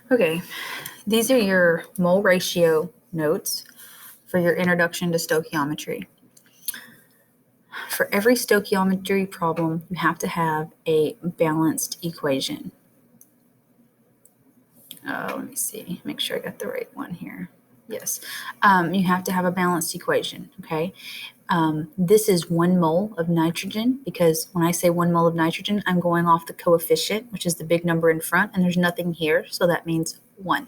Okay, these are your mole ratio notes for your introduction to stoichiometry. For every stoichiometry problem, you have to have a balanced equation. Let me see, make sure I got the right one here. Yes, you have to have a balanced equation, okay? This is 1 mole of nitrogen, because when I say 1 mole of nitrogen, I'm going off the coefficient, which is the big number in front, and there's nothing here, so that means 1.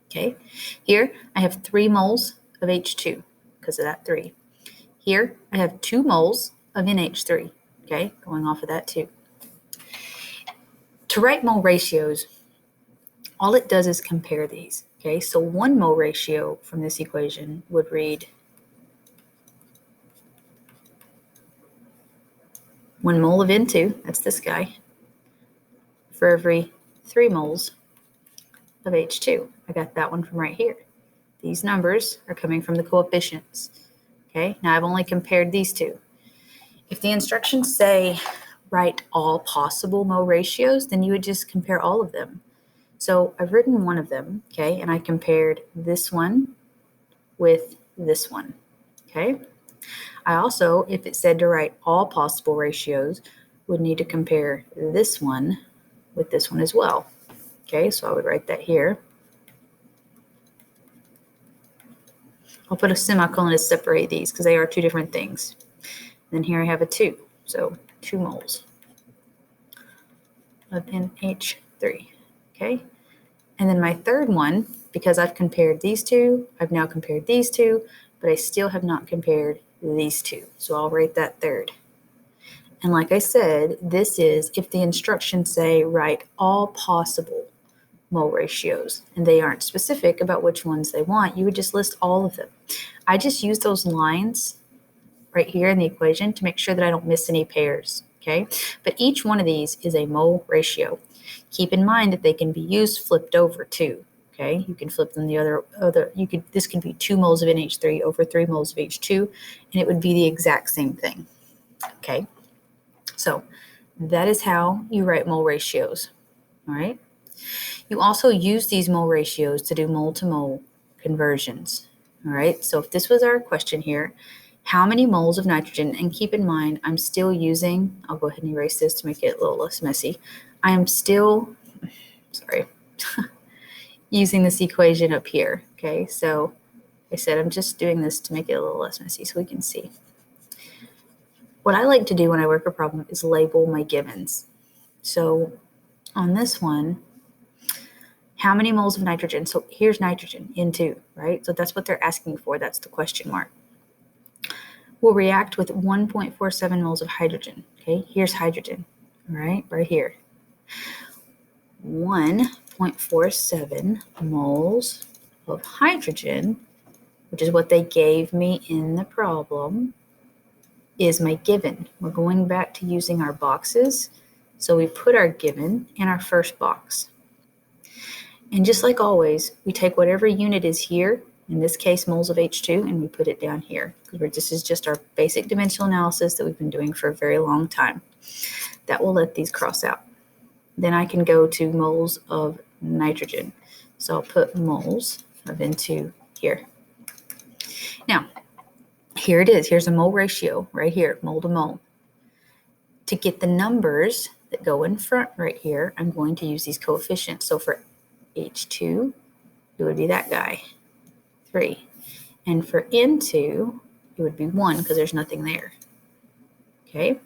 Okay, here I have 3 moles of H2 because of that 3. Here I have 2 moles of NH3, okay, going off of that 2. To write mole ratios, all it does is compare these, okay? So 1 mole ratio from this equation would read 1 mole of N2, that's this guy, for every 3 moles of H2. I got that one from right here. These numbers are coming from the coefficients, okay? Now I've only compared these two. If the instructions say write all possible mole ratios, then you would just compare all of them. So I've written one of them, okay, and I compared this one with this one, okay? I also, if it said to write all possible ratios, would need to compare this one with this one as well, okay? So I would write that here. I'll put a semicolon to separate these because they are 2 different things. And then here I have a 2, so 2 moles of NH3, okay? And then my third one, because I've compared these 2, I've now compared these 2, but I still have not compared these 2. So I'll write that third. And like I said, this is if the instructions say write all possible mole ratios, and they aren't specific about which ones they want, you would just list all of them. I just use those lines right here in the equation to make sure that I don't miss any pairs, okay? But each one of these is a mole ratio. Keep in mind that they can be used flipped over too, okay? You can flip them the other this could be 2 moles of NH3 over 3 moles of H2, and it would be the exact same thing, okay? So that is how you write mole ratios, all right? You also use these mole ratios to do mole to mole conversions, all right? So if this was our question here, how many moles of nitrogen, and keep in mind, I'm still using, I'll go ahead and erase this to make it a little less messy. I am still, sorry, using this equation up here, okay? So I said I'm just doing this to make it a little less messy so we can see. What I like to do when I work a problem is label my givens. So on this one, how many moles of nitrogen? So here's nitrogen, N2, right? So that's what they're asking for. That's the question mark. Will react with 1.47 moles of hydrogen. Okay, here's hydrogen, all right here. 1.47 moles of hydrogen, which is what they gave me in the problem, is my given. We're going back to using our boxes. So we put our given in our first box. And just like always, we take whatever unit is here, in this case moles of H2, and we put it down here. This is just our basic dimensional analysis that we've been doing for a very long time. That will let these cross out. Then I can go to moles of nitrogen. So I'll put moles of N2 here. Now, here it is. Here's a mole ratio right here, mole to mole. To get the numbers that go in front right here, I'm going to use these coefficients. So for H2, it would be that guy, 3. And for N2, it would be 1 because there's nothing there. Okay?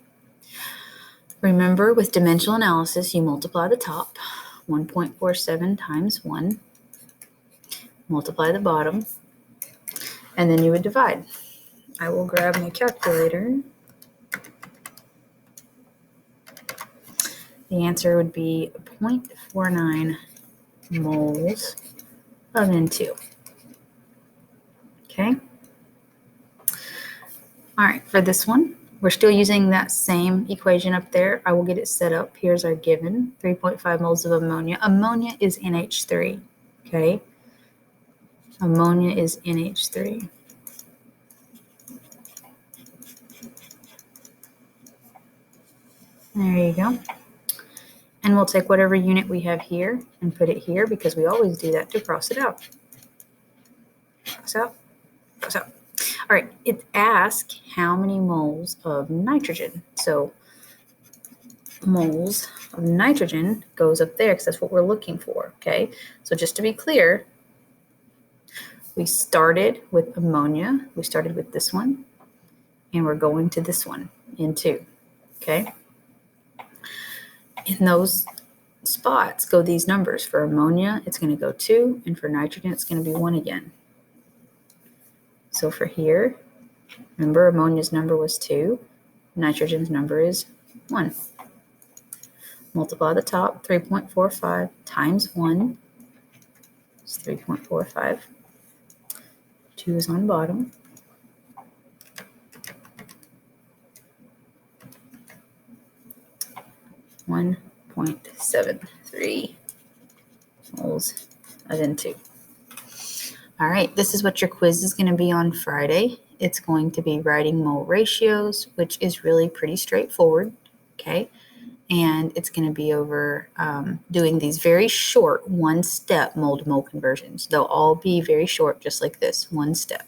Remember, with dimensional analysis, you multiply the top, 1.47 times 1, multiply the bottom, and then you would divide. I will grab my calculator. The answer would be 0.49 moles of N2. Okay? All right, for this one, we're still using that same equation up there. I will get it set up. Here's our given, 3.5 moles of ammonia. Ammonia is NH3, okay? Ammonia is NH3. There you go. And we'll take whatever unit we have here and put it here because we always do that to cross it out. Cross out, cross out. All right, it asks how many moles of nitrogen. So moles of nitrogen goes up there because that's what we're looking for, okay? So just to be clear, we started with ammonia. We started with this one, and we're going to this one in 2, okay? In those spots go these numbers. For ammonia, it's going to go 2, and for nitrogen, it's going to be 1 again. So for here, remember ammonia's number was 2, nitrogen's number is 1. Multiply the top, 3.45 times 1 is 3.45. 2 is on bottom. .73 moles of N2. All right, this is what your quiz is going to be on Friday. It's going to be writing mole ratios, which is really pretty straightforward, okay? And it's going to be over doing these very short one-step mole-to-mole conversions. They'll all be very short, just like this, one step.